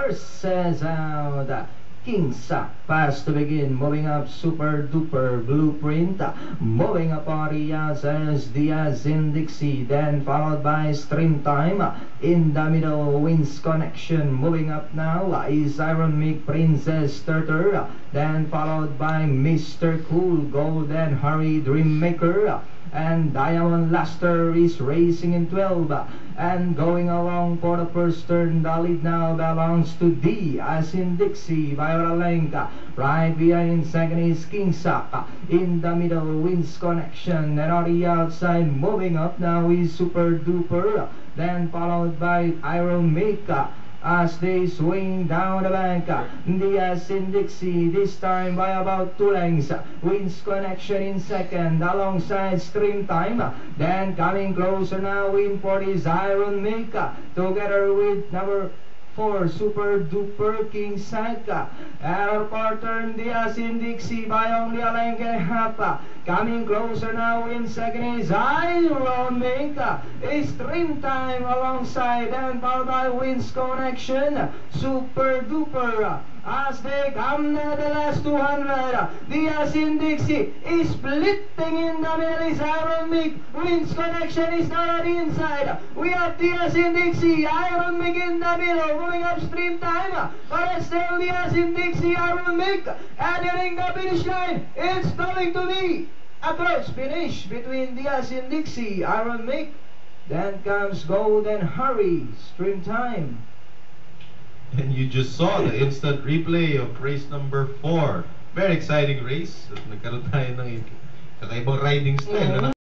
reverses out. Kingsa, fast to begin, moving up Super Duper Blueprint, moving up Arias as Diaz in Dixie, then followed by Stream Time. In the middle, Wins Connection, moving up now is Iron Mick Princess Starter, then followed by Mr. Cool, Golden Harry Dreammaker, and Diamond Luster is racing in 12, and going along for the first turn. The lead now belongs to D as in Dixie by Oralenka. Right behind second is Kingsak. In the middle, Wins Connection, and on the outside moving up now is Super Duper, then followed by Iron Maker as they swing down the bank. Diaz in Dixie, this time by about 2 lengths. Wins Connection in second, alongside Stream Time. Then coming closer now in for is Iron Maker, together with number 4, Super Duper King Saka. Our partner Diaz in Dixie by only a length and a half. Coming closer now in second is Iron Maker. Stream Time alongside, and followed by Wins Connection, Super Duper. As they come na the last 200, Diaz in Dixie is splitting in the middle is Iron Mick. Wins Connection is now on the inside. We have Diaz in Dixie, Iron Mick in the middle, moving up Stream Time. But it's still Diaz in Dixie, Iron Mick, entering the finish line. It's going to be a close finish between Diaz in Dixie, Iron Mick. Then comes Golden Harry, Stream Time. And you just saw the instant replay of race number 4. Very exciting race. At nagkaroon tayo ng kakaibang riding style.